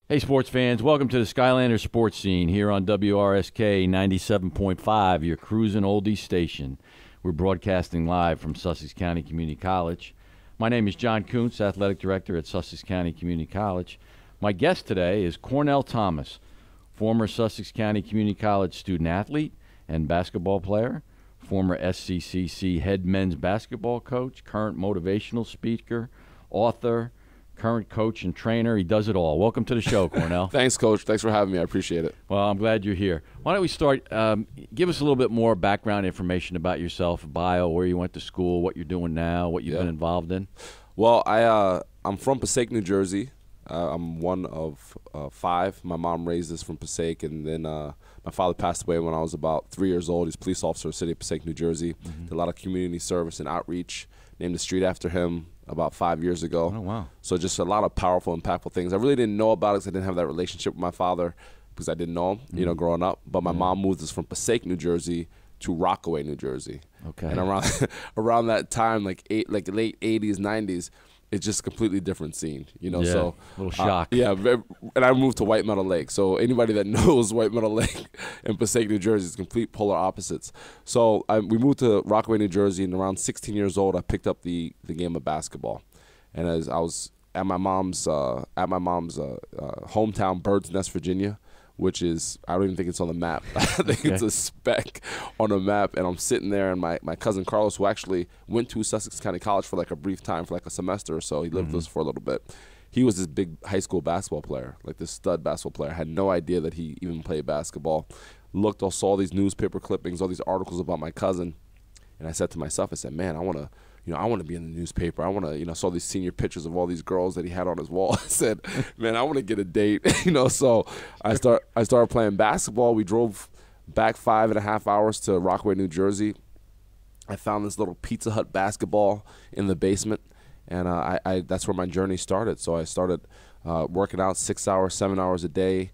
Hey, sports fans. Welcome to the Skylander sports scene here on WRSK 97.5, your cruising oldies station. We're broadcasting live from Sussex County Community College. My name is John Kuntz, Athletic Director at Sussex County Community College. My guest today is Cornell Thomas, former Sussex County Community College student-athlete and basketball player, former SCCC head men's basketball coach, current motivational speaker, author, current coach and trainer. He does it all. Welcome to the show, Cornell. Thanks, Coach. Thanks for having me. I appreciate it. Well, I'm glad you're here. Why don't we start? Give us a little bit more background information about yourself, bio, where you went to school, what you're doing now, what you've been involved in. Well, I'm from Passaic, New Jersey. I'm one of five. My mom raised us from Passaic, and then my father passed away when I was about 3 years old. He's a police officer in the city of Passaic, New Jersey. Did a lot of community service and outreach. Named the street after him about 5 years ago. Oh, wow. So just a lot of powerful, impactful things. I really didn't know about it because I didn't have that relationship with my father because I didn't know him, growing up. But my mom moved us from Passaic, New Jersey to Rockaway, New Jersey. Okay. And around that time, like late 80s, 90s, it's just a completely different scene, so a little shock. And I moved to White Meadow Lake. So anybody that knows White Meadow Lake and Passaic, New Jersey is complete polar opposites. So we moved to Rockaway, New Jersey, and around 16 years old, I picked up the game of basketball. And as I was at my mom's hometown, Bird's Nest, Virginia, which is, I don't even think it's on the map. I think it's a speck on a map. And I'm sitting there, and my cousin Carlos, who actually went to Sussex County College for like a brief time, for like a semester or so, he lived with us for a little bit. He was this big high school basketball player, like this stud basketball player. I had no idea that he even played basketball. Saw these newspaper clippings, all these articles about my cousin. And I said to myself, I said, man, I want to be in the newspaper. I want to, saw these senior pictures of all these girls that he had on his wall. I said, man, I want to get a date, So I started playing basketball. We drove back 5.5 hours to Rockaway, New Jersey. I found this little Pizza Hut basketball in the basement, and that's where my journey started. So I started working out 6 hours, 7 hours a day,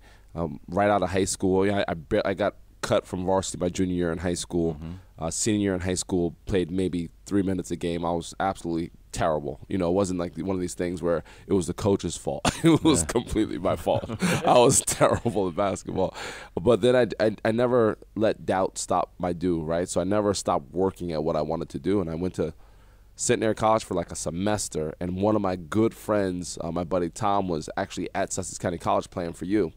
right out of high school. I got cut from varsity my junior year in high school. Senior year in high school, played maybe 3 minutes a game. I was absolutely terrible. It wasn't like one of these things where it was the coach's fault. It was completely my fault. I was terrible at basketball. But then I never let doubt stop my do, right? So I never stopped working at what I wanted to do. And I went to Centenary College for like a semester. And one of my good friends, my buddy Tom, was actually at Sussex County College playing for you.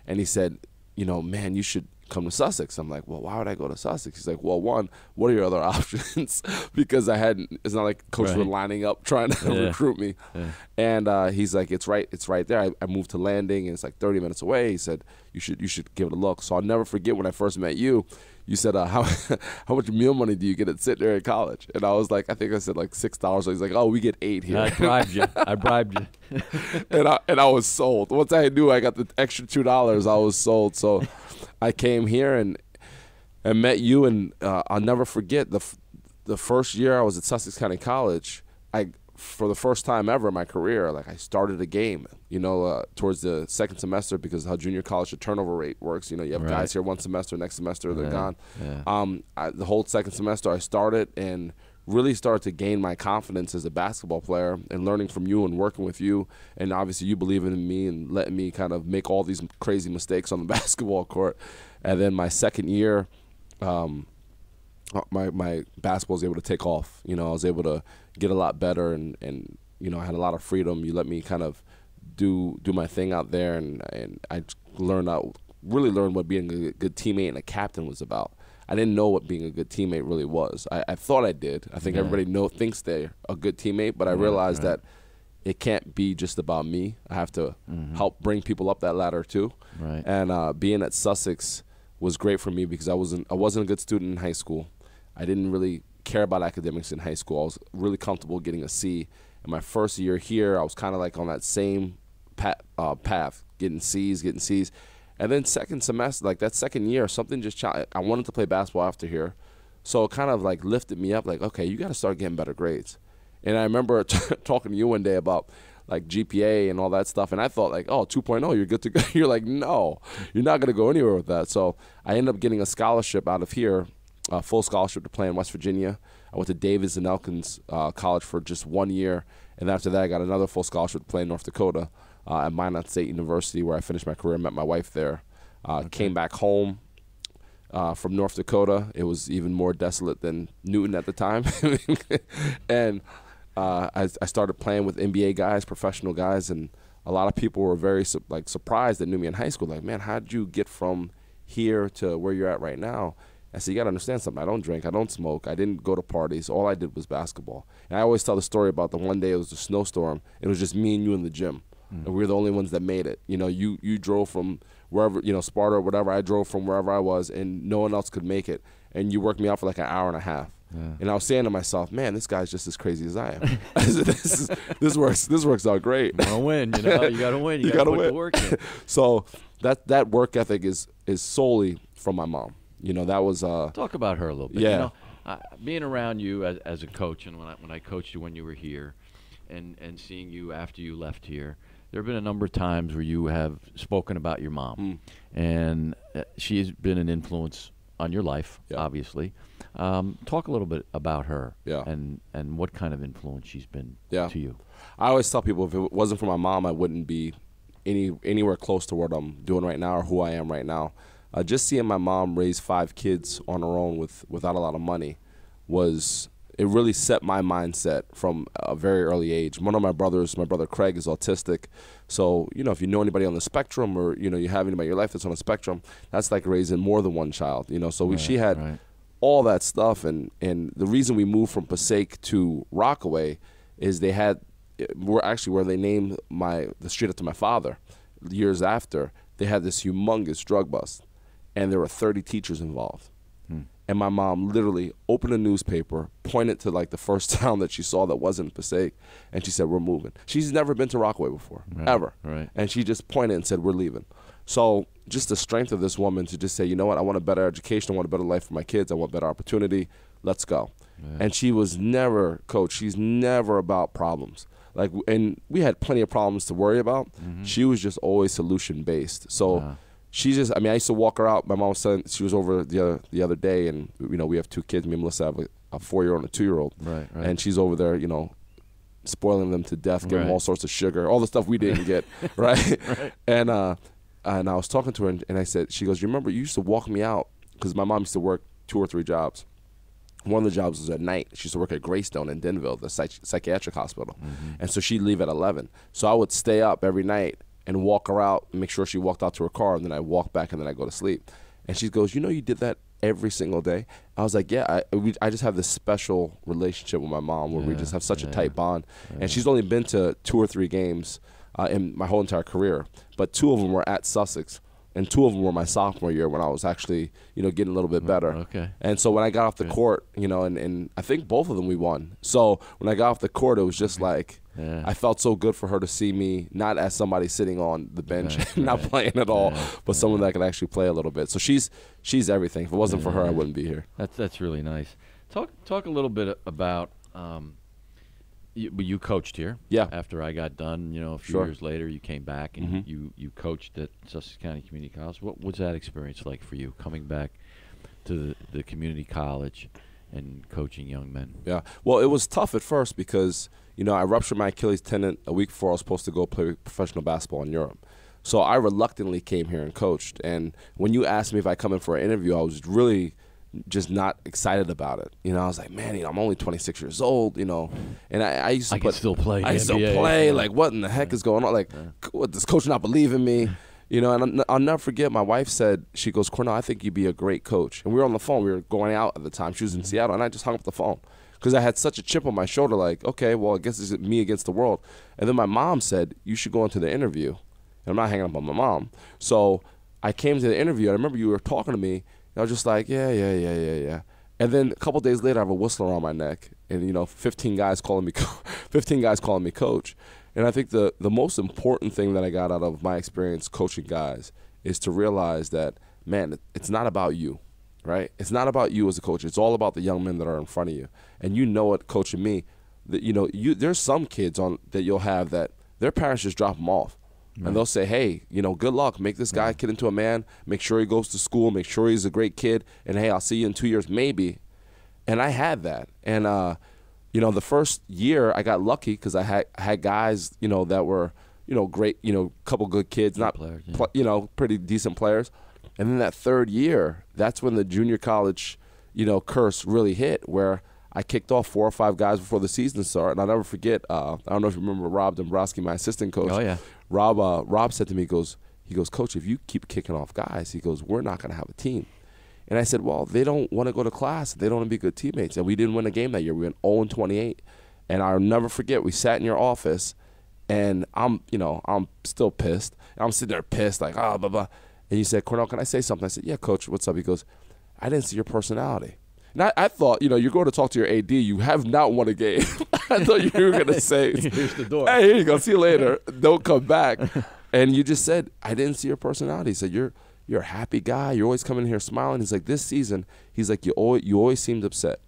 And he said, man, you should come to Sussex. I'm like, well, why would I go to Sussex? He's like, well, one, what are your other options? Because it's not like coach were lining up trying to recruit me. And he's like, it's right there. I moved to Landing, and it's like 30 minutes away. He said, you should give it a look. So I'll never forget when I first met you. You said, how much meal money do you get at Centenary College? And I was like, I think I said like $6. So he's like, oh, we get $8 here. I bribed you. and I was sold. Once I knew I got the extra $2, I was sold. So I came here and met you, and I'll never forget the first year I was at Sussex County College. For the first time ever in my career, like I started a game, towards the second semester, because how junior college the turnover rate works. You have guys here one semester, next semester they're gone. The whole second semester I started and really started to gain my confidence as a basketball player, and learning from you and working with you, and obviously you believing in me and letting me kind of make all these crazy mistakes on the basketball court. And then my second year, my basketball was able to take off. I was able to get a lot better, and I had a lot of freedom. You let me kind of do my thing out there, and I really learned what being a good teammate and a captain was about. I didn't know what being a good teammate really was. I thought I did. I think everybody thinks they're a good teammate, but I realized that it can't be just about me. I have to help bring people up that ladder too. Right. And being at Sussex was great for me because I wasn't a good student in high school. I didn't really care about academics in high school. I was really comfortable getting a C. In my first year here, I was kind of like on that same path, getting C's. And then second semester, like that second year, something just I wanted to play basketball after here. So it kind of like lifted me up, like, okay, you got to start getting better grades. And I remember talking to you one day about like GPA and all that stuff, and I thought like, oh, 2.0, you're good to go. You're like, no, you're not going to go anywhere with that. So I ended up getting a scholarship out of here, a full scholarship to play in West Virginia. I went to Davis and Elkins College for just 1 year, and after that I got another full scholarship to play in North Dakota. at Minot State University, where I finished my career, met my wife there. Came back home from North Dakota. It was even more desolate than Newton at the time. And I started playing with NBA guys, professional guys, and a lot of people were very surprised that knew me in high school. Like, man, how did you get from here to where you're at right now? I said, you got to understand something. I don't drink. I don't smoke. I didn't go to parties. All I did was basketball. And I always tell the story about the one day it was a snowstorm. It was just me and you in the gym. And we were the only ones that made it. You know, you drove from wherever, Sparta or whatever. I drove from wherever I was, and no one else could make it. And you worked me out for like an hour and a half. Yeah. And I was saying to myself, man, this guy's just as crazy as I am. I said, this works out great. You want to win, you got to win. You got to put the work in. So that work ethic is solely from my mom. That was talk about her a little bit. Yeah. Being around you as a coach, and when I coached you when you were here, and seeing you after you left here, there have been a number of times where you have spoken about your mom, and she has been an influence on your life, obviously. Talk a little bit about her, and what kind of influence she's been to you. I always tell people, if it wasn't for my mom, I wouldn't be anywhere close to what I'm doing right now or who I am right now. Just seeing my mom raise 5 kids on her own without a lot of money it really set my mindset from a very early age. One of my brothers, my brother Craig, is autistic. So, if you know anybody on the spectrum, or, you have anybody in your life that's on the spectrum, that's like raising more than one child, So she had all that stuff. And the reason we moved from Passaic to Rockaway is where they named the street after my father. Years after, they had this humongous drug bust, and there were 30 teachers involved. And my mom literally opened a newspaper, pointed to like the first town that she saw that wasn't Passaic, and she said, we're moving. She's never been to Rockaway before, ever. Right. And she just pointed and said, we're leaving. So just the strength of this woman to just say, you know what, I want a better education, I want a better life for my kids, I want better opportunity, let's go. Yeah. And she was never, Coach, she's never about problems. And we had plenty of problems to worry about. She was just always solution-based. So I used to walk her out. My mom said she was over the other day, and we have 2 kids. Me and Melissa have a 4-year-old and a 2-year-old. Right. And she's over there, spoiling them to death, giving them all sorts of sugar, all the stuff we didn't get, right? And I was talking to her, and I said, she goes, you remember you used to walk me out, because my mom used to work 2 or 3 jobs. One of the jobs was at night. She used to work at Greystone in Denville, the psychiatric hospital. And so she'd leave at 11. So I would stay up every night and walk her out, and make sure she walked out to her car, and then I walk back, and then I go to sleep. And she goes, you did that every single day? I was like, yeah, I just have this special relationship with my mom where we just have such a tight bond. And she's only been to 2 or 3 games in my whole entire career, but 2 of them were at Sussex, and 2 of them were my sophomore year when I was actually, getting a little bit better. Okay. And so when I got off the court, and I think both of them we won. So when I got off the court, it was just like, I felt so good for her to see me not as somebody sitting on the bench and not playing at all, but someone that could actually play a little bit. So she's everything. If it wasn't for her, I wouldn't be here. That's really nice. Talk a little bit about you coached here. Yeah. After I got done, a few years later, you came back and you coached at Sussex County Community College. What was that experience like for you, coming back to the community college and coaching young men? Yeah. Well, it was tough at first because I ruptured my Achilles tendon a week before I was supposed to go play professional basketball in Europe. So I reluctantly came here and coached. And when you asked me if I come in for an interview, I was really just not excited about it. I was like, man, I'm only 26 years old, and I used to can still play. I still play. Like, what in the heck is going on? Like, what, does coach not believe in me? And I'll never forget, my wife said, she goes, Cornell, I think you'd be a great coach. And we were on the phone. We were going out at the time. She was in Seattle, and I just hung up the phone because I had such a chip on my shoulder, like, okay, well, I guess it's me against the world. And then my mom said, you should go into the interview. And I'm not hanging up on my mom. So I came to the interview. I remember you were talking to me. I was just like, yeah. And then a couple days later, I have a whistle around my neck, and 15 guys calling me coach. And I think the most important thing that I got out of my experience coaching guys is to realize that, man, it's not about you, right? It's not about you as a coach. It's all about the young men that are in front of you. And it, coaching me, that there's some kids that you'll have that their parents just drop them off. And they'll say, hey, good luck. Make this guy kid into a man. Make sure he goes to school. Make sure he's a great kid. And, hey, I'll see you in 2 years, maybe. And I had that. And, the first year I got lucky because I had guys, that were, great, couple good kids, not players, yeah. pretty decent players. And then that third year, that's when the junior college, curse really hit, where I kicked off 4 or 5 guys before the season started. And I'll never forget, I don't know if you remember Rob Dombrowski, my assistant coach. Oh, yeah. Rob said to me, he goes, Coach, if you keep kicking off guys, he goes, we're not going to have a team. And I said, well, they don't want to go to class. They don't want to be good teammates. And we didn't win a game that year. We went 0-28. And I'll never forget, we sat in your office, and I'm still pissed. And I'm sitting there pissed, like, blah, blah. And you said, Cornell, can I say something? I said, yeah, Coach, what's up? He goes, I didn't see your personality. And I thought, you're going to talk to your AD. You have not won a game. I thought you were going to say, here's the door. Hey, here you go. See you later. Don't come back. And you just said, I didn't see your personality. He said, you're a happy guy. You're always coming here smiling. He's like, this season, he's like, you always seemed upset.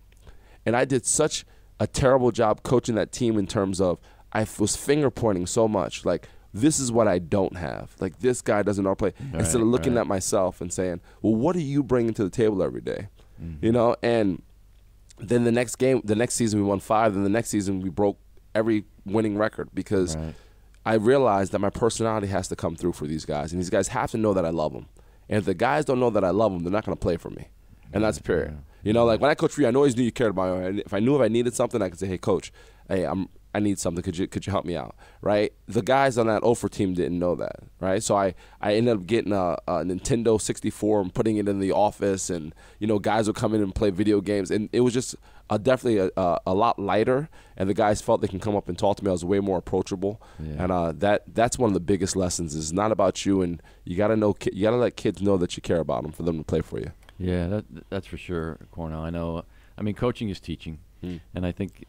And I did such a terrible job coaching that team in terms of I was finger pointing so much. Like, this is what I don't have. Like, this guy doesn't know how to play. Instead of looking at myself and saying, well, what are you bringing to the table every day? Mm-hmm. And then the next season we won 5. Then the next season we broke every winning record because I realized that my personality has to come through for these guys. And these guys have to know that I love them. And if the guys don't know that I love them, they're not going to play for me. And that's period. Like when I coached for you, I always knew you cared about me. And if I knew if I needed something, I could say, hey, Coach, hey, I need something. Could you help me out, right? The guys on that 0 team didn't know that, right? So I ended up getting a Nintendo 64 and putting it in the office, and guys would come in and play video games, and it was just definitely a lot lighter. And the guys felt they can come up and talk to me. I was way more approachable, and that's one of the biggest lessons. Is not about you, and you gotta let kids know that you care about them for them to play for you. Yeah, that's for sure, Cornell. I know. I mean, coaching is teaching, and I think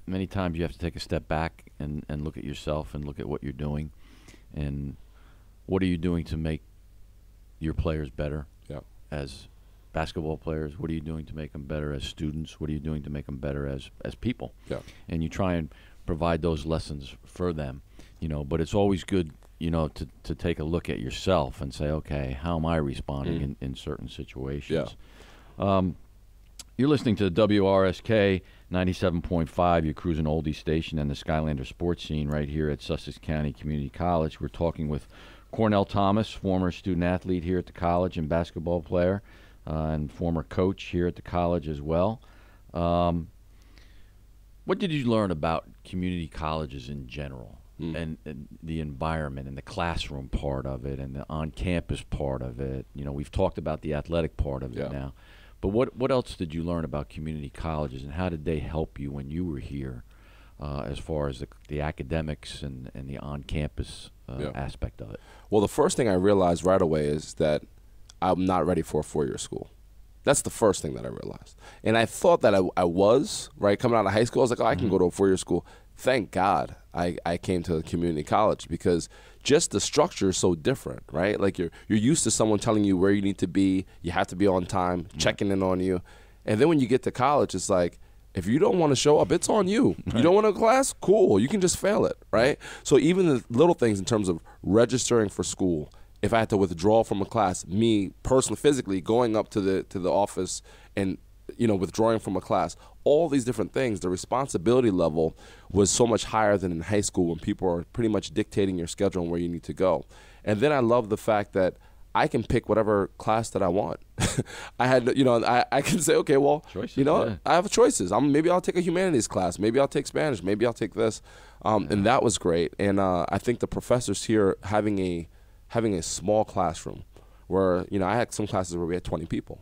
many times you have to take a step back and look at yourself and look at what you're doing and what are you doing to make your players better as basketball players. What are you doing to make them better as students? What are you doing to make them better as people? And you try and provide those lessons for them, but it's always good to take a look at yourself and say, okay, how am I responding in certain situations? You're listening to WRSK 97.5, your cruising oldie station, and the Skylander sports scene right here at Sussex County Community College. We're talking with Cornell Thomas, former student athlete here at the college and basketball player, and former coach here at the college as well. What did you learn about community colleges in general, and the environment and the classroom part of it and the on-campus part of it? We've talked about the athletic part of it now. But what else did you learn about community colleges, and how did they help you when you were here as far as the academics and the on-campus aspect of it? Well, the first thing I realized right away is that I'm not ready for a 4-year school. That's the first thing that I realized. And I thought that I was, right? Coming out of high school, I was like, I can go to a 4-year school. Thank God I came to a community college, because just the structure is so different, right? Like you're used to someone telling you where you need to be. You have to be on time, checking in on you. And then when you get to college, it's like, if you don't want to show up, it's on you. You don't want to go to class? Cool. You can just fail it, right? So even the little things in terms of registering for school, if I had to withdraw from a class, me personally, physically going up to the office and withdrawing from a class, all these different things, the responsibility level was so much higher than in high school when people are pretty much dictating your schedule and where you need to go. And then I love the fact that I can pick whatever class that I want. I can say, okay, well, choices, I have choices. Maybe I'll take a humanities class. Maybe I'll take Spanish. Maybe I'll take this. And that was great. And I think the professors here having a small classroom where, I had some classes where we had 20 people.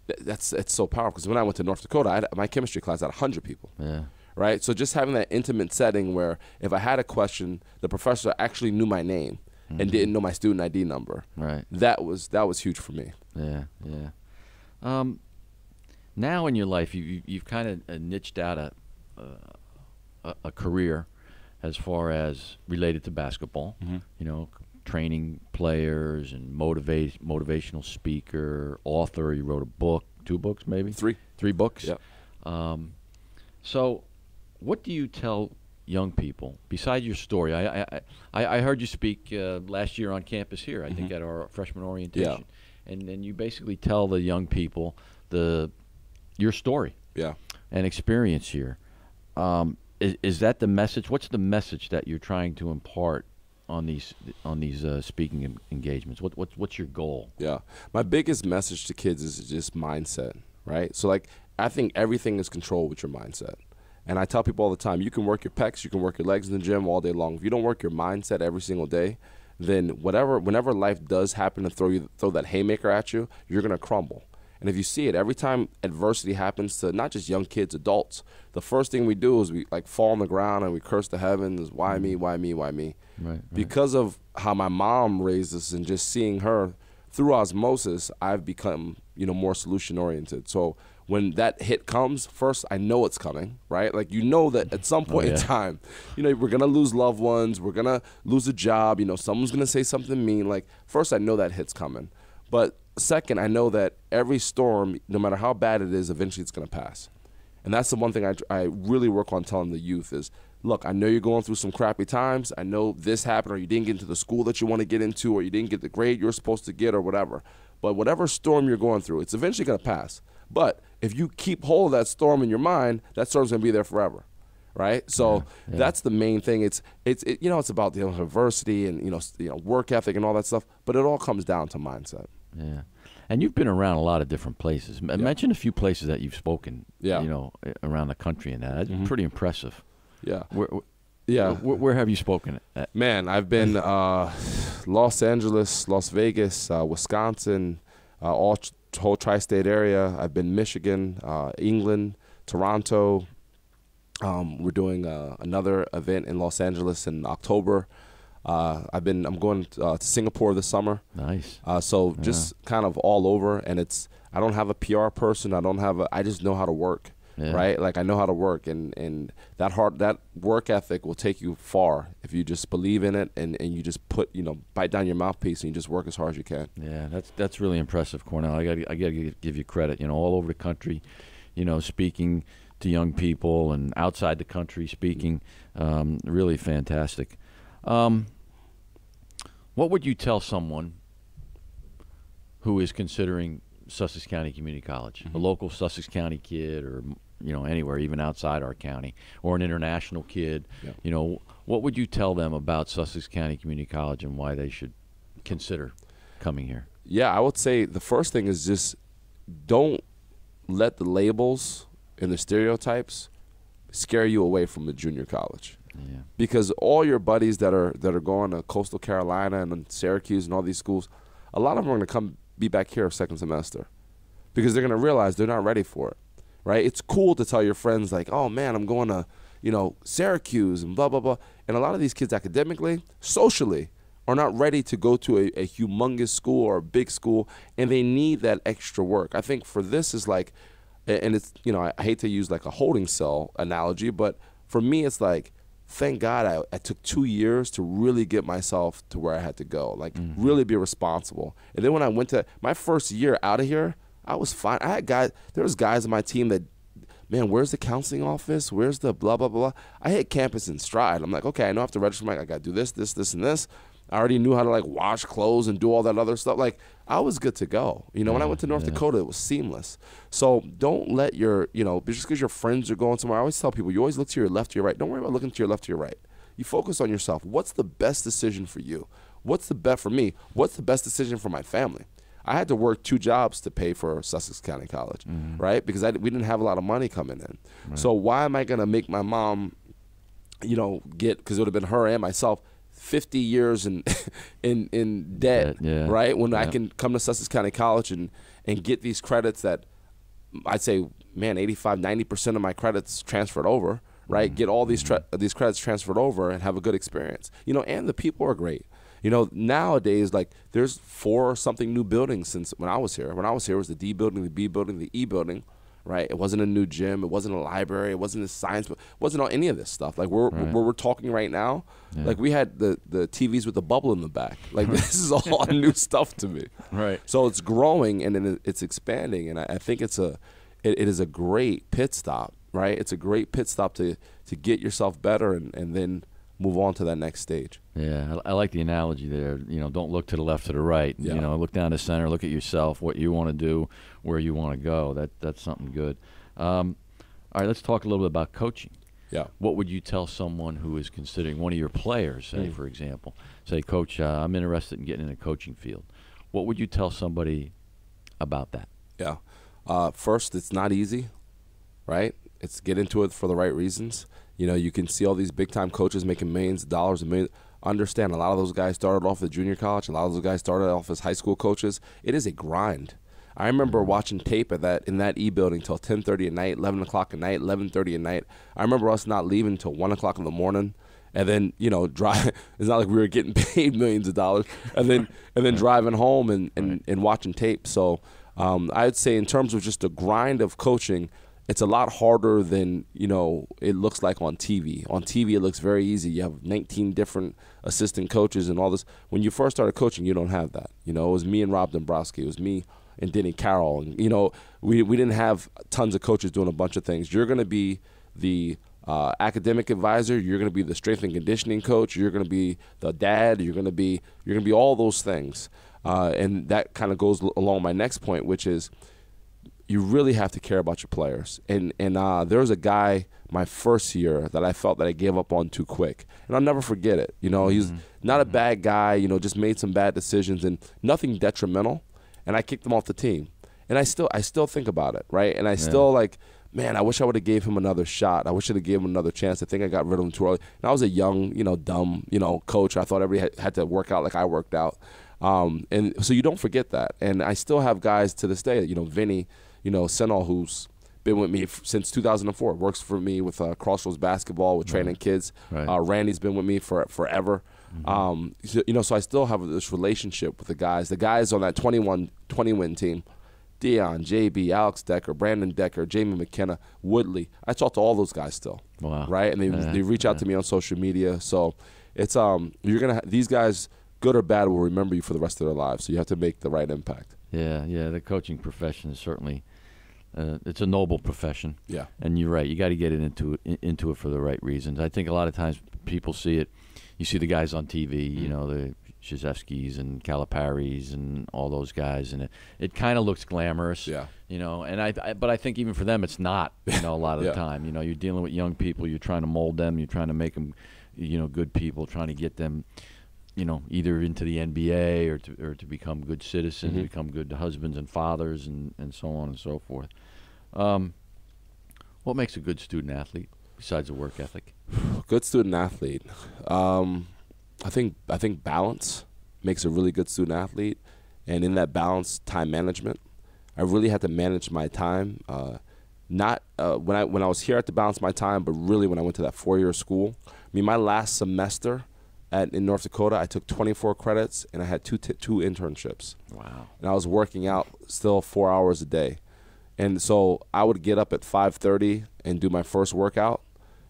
It's so powerful, because when I went to North Dakota, my chemistry class had 100 people. Right? So just having that intimate setting where if I had a question, the professor actually knew my name and didn't know my student ID number. Right. That was huge for me. Now in your life, you've kind of niched out a career as far as related to basketball. Training players and motivational speaker, author. You wrote a book, 2 books maybe? 3 books. Yep. So what do you tell young people besides your story? I heard you speak last year on campus here, I think at our freshman orientation. And then you basically tell the young people your story and experience here. Is that the message? What's the message that you're trying to impart on these speaking engagements? What's your goal? Yeah, my biggest message to kids is just mindset, right? So like I think everything is controlled with your mindset. And I tell people all the time, you can work your pecs, you can work your legs in the gym all day long. If you don't work your mindset every single day, then whenever life does happen to throw that haymaker at you, you're gonna crumble. And if you see it, every time adversity happens to not just young kids, adults, the first thing we do is we like fall on the ground and we curse the heavens, why me, why me, why me? Right. Because of how my mom raised us and just seeing her through osmosis, I've become, more solution oriented. So when that hit comes, first I know it's coming, right? Like that at some point in time, we're gonna lose loved ones, we're gonna lose a job, someone's gonna say something mean. Like first I know that hit's coming. But second, I know that every storm, no matter how bad it is, eventually it's gonna pass. And that's the one thing I really work on telling the youth is, look, I know you're going through some crappy times. I know this happened, or you didn't get into the school that you want to get into, or you didn't get the grade you're supposed to get, or whatever. But whatever storm you're going through, it's eventually going to pass. But if you keep hold of that storm in your mind, that storm's going to be there forever, right? So that's the main thing. It's about adversity and work ethic and all that stuff. But it all comes down to mindset. Yeah. And you've been around a lot of different places. Mention a few places that you've spoken. Around the country and that. That's pretty impressive. Yeah. Where have you spoken at? Man, I've been Los Angeles, Las Vegas, Wisconsin, whole tri-state area. I've been Michigan, England, Toronto. We're doing another event in Los Angeles in October. I'm going to Singapore this summer. Nice. Just kind of all over, and I don't have a PR person. I just know how to work. Yeah. Right? Like I know how to work, and that work ethic will take you far if you just believe in it and you just bite down your mouthpiece and you just work as hard as you can. Yeah, that's really impressive, Cornell. I got to give you credit. All over the country, speaking to young people and outside the country speaking, really fantastic. What would you tell someone who is considering Sussex County Community College, a local Sussex County kid, or anywhere, even outside our county, or an international kid? What would you tell them about Sussex County Community College and why they should consider coming here? Yeah, I would say the first thing is just don't let the labels and the stereotypes scare you away from the junior college. Yeah. Because all your buddies that are going to Coastal Carolina and Syracuse and all these schools, a lot of them are going to be back here second semester because they're going to realize they're not ready for it, right? It's cool to tell your friends like, oh man, I'm going to, Syracuse and blah, blah, blah. And a lot of these kids academically, socially, are not ready to go to a humongous school or a big school, and they need that extra work. I think for this is like, and it's, I hate to use like a holding cell analogy, but for me it's like, thank God I took 2 years to really get myself to where I had to go, like really be responsible. And then when I went to my first year out of here, I was fine. There was guys on my team that, man, where's the counseling office? Where's the blah, blah, blah? I hit campus in stride. I'm like, okay, I know I have to register I got to do this, this, this, and this. I already knew how to like wash clothes and do all that other stuff. Like I was good to go. When I went to North Dakota, it was seamless. So don't let your, just because your friends are going somewhere, I always tell people, you always look to your left, to your right. Don't worry about looking to your left, to your right. You focus on yourself. What's the best decision for you? What's the best for me? What's the best decision for my family? I had to work 2 jobs to pay for Sussex County College, right? Because we didn't have a lot of money coming in. Right. So why am I going to make my mom, because it would have been her and myself, 50 years in debt, right? When I can come to Sussex County College and get these credits that I'd say, man, 85, 90% of my credits transferred over, right? Get all these credits transferred over and have a good experience. And the people are great. Nowadays, like there's 4 something new buildings since when I was here. When I was here, it was the D building, the B building, the E building. Right, it wasn't a new gym, it wasn't a library, it wasn't a science, it wasn't any of this stuff. Like where we're talking right now, like we had the TVs with the bubble in the back. Like this is all new stuff to me. Right. So it's growing and it's expanding, and I think it is a great pit stop. Right, it's a great pit stop to get yourself better and then move on to that next stage. Yeah, I like the analogy there. Don't look to the left, to the right. Yeah. Look down the center, look at yourself, what you want to do, where you want to go. That's something good. All right, let's talk a little bit about coaching. Yeah. What would you tell someone who is considering, one of your players, say, for example, say, Coach, I'm interested in getting in a coaching field. What would you tell somebody about that? Yeah. First, it's not easy, right? It's get into it for the right reasons. You know, you can see all these big-time coaches making millions of dollars. Understand, a lot of those guys started off at junior college. A lot of those guys started off as high school coaches. It is a grind. I remember watching tape in that E-building till 10:30 at night, 11 o'clock at night, 11:30 at night. I remember us not leaving until 1 o'clock in the morning. And then, you know, drive. It's not like we were getting paid millions of dollars. And then driving home and watching tape. So I'd say in terms of just the grind of coaching, it's a lot harder than, you know, it looks like on TV. On TV, it looks very easy. You have 19 different assistant coaches and all this. When you first started coaching, you don't have that. You know, it was me and Rob Dombrowski. It was me and Denny Carroll. And, you know, we didn't have tons of coaches doing a bunch of things. You're going to be the academic advisor. You're going to be the strength and conditioning coach. You're going to be the dad. You're going to be all those things. And that kind of goes along my next point, which is you really have to care about your players. And there was a guy my first year that I felt that I gave up on too quick. And I'll never forget it. You know, he's not a bad guy, you know, just made some bad decisions and nothing detrimental. And I kicked him off the team. And I still think about it, right? And I still like, man, I wish I would have gave him another shot. I wish I would have gave him another chance. I think I got rid of him too early. And I was a young, you know, dumb, you know, coach. I thought everybody had to work out like I worked out. And so you don't forget that. And I still have guys to this day, you know, Vinny, you know, Senol, who's been with me since 2004, works for me with Crossroads Basketball, with training kids. Right. Randy's been with me forever. So, you know, so I still have this relationship with the guys. The guys on that 20-win team, Dion, JB, Alex Decker, Brandon Decker, Jamie McKenna, Woodley. I talk to all those guys still. Wow. Right? And they reach out to me on social media. So it's you're gonna these guys, good or bad, will remember you for the rest of their lives. So you have to make the right impact. Yeah. The coaching profession is certainly it's a noble profession. Yeah. And you're right. You got to get into it for the right reasons. I think a lot of times people see it. You see the guys on TV, you know, the Krzyzewskis and Caliparis and all those guys, and it kind of looks glamorous. Yeah. You know, and but I think even for them it's not, you know, a lot of the time. You know, you're dealing with young people, you're trying to mold them, you're trying to make them, you know, good people, trying to get them, you know, either into the NBA or to become good citizens, become good husbands and fathers and so on and so forth. What makes a good student athlete besides a work ethic? Good student athlete. I think balance makes a really good student athlete, and in that balance, time management. I really had to manage my time. Not when I was here, I had to balance my time, but really when I went to that 4-year school. I mean, my last semester in North Dakota, I took 24 credits, and I had two internships. Wow. And I was working out still 4 hours a day. And so I would get up at 5:30 and do my first workout,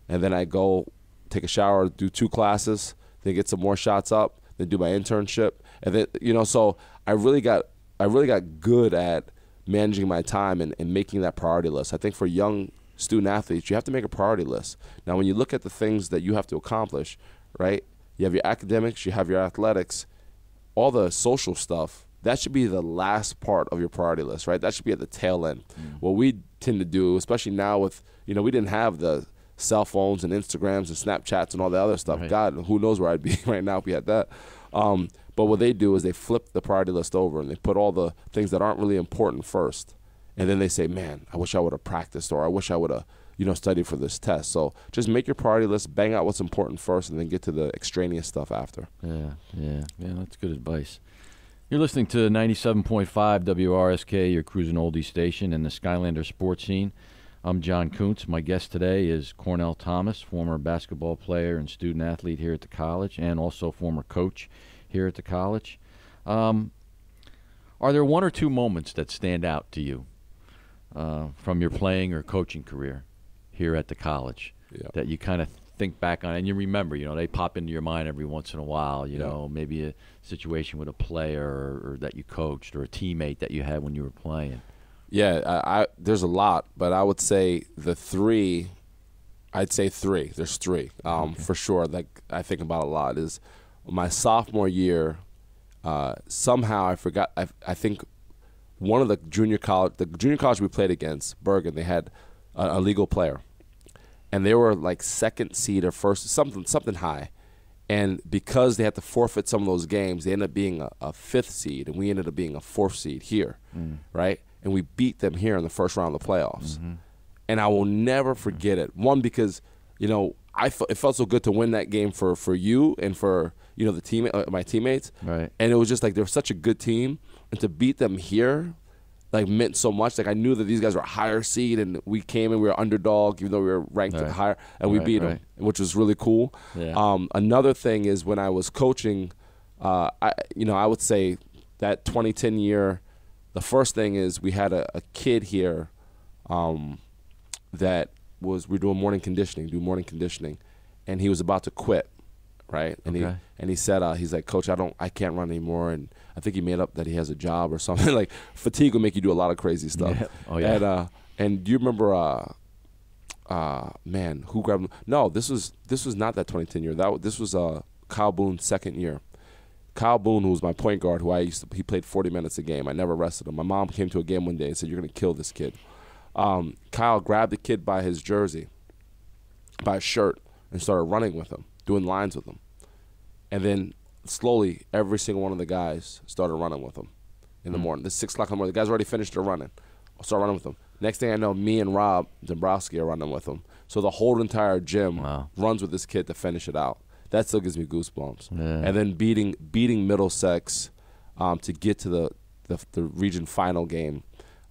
and then I go take a shower, do 2 classes, then get some more shots up, then do my internship, and then, you know, so I really got good at managing my time and making that priority list. I think for young student athletes, you have to make a priority list. Now, when you look at the things that you have to accomplish, right? You have your academics, you have your athletics, all the social stuff. That should be the last part of your priority list, right? That should be at the tail end. What we tend to do, especially now with, you know, we didn't have the cell phones and Instagrams and Snapchats and all the other stuff. Right. God, who knows where I'd be right now if we had that. But what they do is they flip the priority list over and they put all the things that aren't really important first. And then they say, man, I wish I would have practiced, or I wish I would have, you know, studied for this test. So just make your priority list, bang out what's important first, and then get to the extraneous stuff after. Yeah, that's good advice. You're listening to 97.5 WRSK, your cruising oldie station, and the Skylander sports scene. I'm John Kuntz. My guest today is Cornell Thomas, former basketball player and student athlete here at the college, and also former coach here at the college. Are there one or two moments that stand out to you from your playing or coaching career here at the college that you kind of think back on and you remember? You know, they pop into your mind every once in a while. You know, maybe a situation with a player or that you coached, or a teammate that you had when you were playing. Yeah, there's a lot, but I would say three. There's three for sure. Like I think about a lot is my sophomore year. Somehow I forgot. I think one of the junior college we played against, Bergen, they had a legal player, and they were like second seed or first, something high. And because they had to forfeit some of those games, they ended up being a fifth seed, and we ended up being a fourth seed here, right? And we beat them here in the first round of the playoffs. And I will never forget it. One, because, you know, it felt so good to win that game for you and for, you know, my teammates. Right. And it was just like, they were such a good team. And to beat them here, like, meant so much. Like, I knew that these guys were a higher seed, and we came and we were underdog, even though we were ranked higher, and we beat them, which was really cool. Yeah. Another thing is when I was coaching, I would say that 2010 year, the first thing is we had a kid here that we were doing morning conditioning, and he was about to quit, right? And he said, he's like, Coach, I can't run anymore, and I think he made up that he has a job or something. Like, fatigue will make you do a lot of crazy stuff. Yeah. Oh, yeah. And do you remember, man, who grabbed him? No, this was not that 2010 year. This was Kyle Boone's second year. Kyle Boone, who was my point guard, he played 40 minutes a game. I never rested him. My mom came to a game one day and said, "You're going to kill this kid." Kyle grabbed the kid by his jersey, by his shirt, and started running with him, doing lines with him. And then slowly, every single one of the guys started running with him in the morning. It's 6 o'clock in the morning. The guys already finished their running. I'll start running with them. Next thing I know, me and Rob Dombrowski are running with him. So the whole entire gym runs with this kid to finish it out. That still gives me goosebumps. Yeah. And then beating Middlesex to get to the region final game.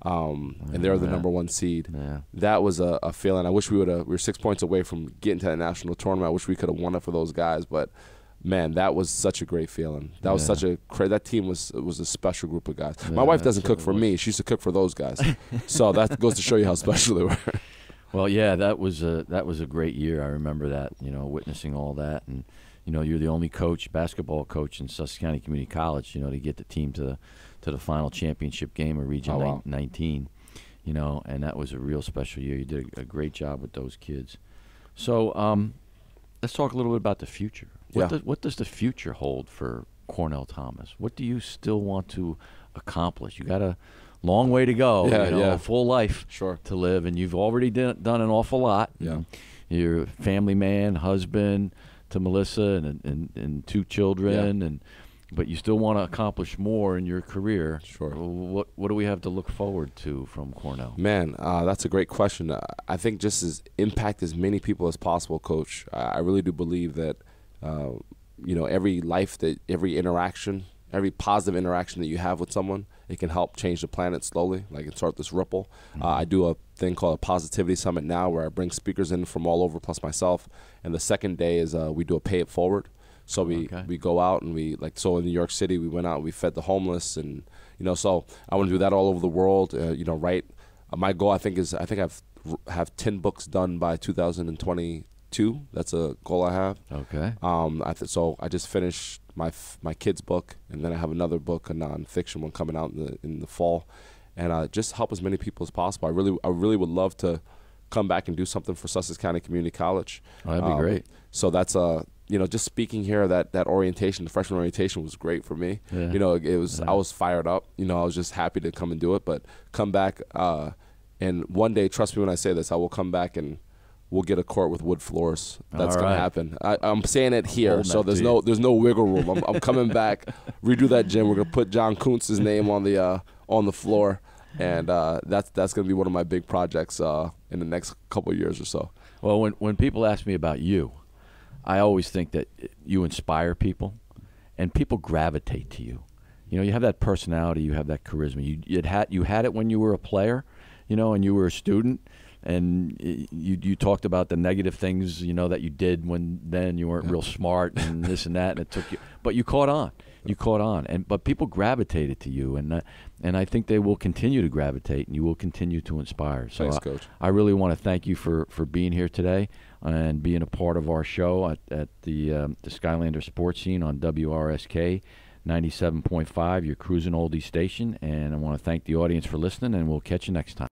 And they're the number 1 seed. Yeah. That was a feeling. I wish we were 6 points away from getting to that national tournament. I wish we could have won it for those guys, but man, that was such a great feeling. That was that team was a special group of guys. My wife doesn't cook for me; she used to cook for those guys. So that goes to show you how special they were. Well, yeah, that was a great year. I remember that, you know, witnessing all that, and you know, you're the only basketball coach in Sussex County Community College, you know, to get the team to the final championship game of Region 19, you know, and that was a real special year. You did a great job with those kids. So let's talk a little bit about the future. What does the future hold for Cornell Thomas? What do you still want to accomplish? You got a long way to go, a full life to live, and you've already done an awful lot. Yeah. You're a family man, husband to Melissa and 2 children, but you still want to accomplish more in your career. Sure. What do we have to look forward to from Cornell? Man, that's a great question. I think just impact as many people as possible, Coach. I really do believe that every interaction, every positive interaction that you have with someone, it can help change the planet slowly, like it start this ripple. I do a thing called a Positivity Summit now where I bring speakers in from all over plus myself. And the second day is we do a Pay It Forward. So we go out and we, like, so in New York City, we went out and we fed the homeless. And, you know, so I want to do that all over the world, my goal, I think have 10 books done by 2022. That's a goal I have. Okay. So I just finished my kids' book, and then I have another book, a nonfiction one coming out in the fall, and just help as many people as possible. I really would love to come back and do something for Sussex County Community College. Oh, that'd be great. So that's just speaking here, that orientation, the freshman orientation was great for me. Yeah. You know, it was I was fired up. You know, I was just happy to come and do it, but come back and one day, trust me when I say this, I will come back and we'll get a court with wood floors. That's going to happen. I'm saying it here, so there's no wiggle room. I'm coming back, redo that gym. We're going to put John Kuntz's name on the floor, and that's going to be one of my big projects in the next couple of years or so. Well, when people ask me about you, I always think that you inspire people, and people gravitate to you. You know, you have that personality, you have that charisma. You had it when you were a player, you know, and you were a student. And you talked about the negative things, you know, that you did when then you weren't real smart and this and that, and it took you. But you caught on. You caught on, but people gravitated to you, and I think they will continue to gravitate, and you will continue to inspire. So thanks, Coach. I really want to thank you for being here today and being a part of our show at the Skylander Sports Scene on WRSK 97.5, your cruising oldie station. And I want to thank the audience for listening, and we'll catch you next time.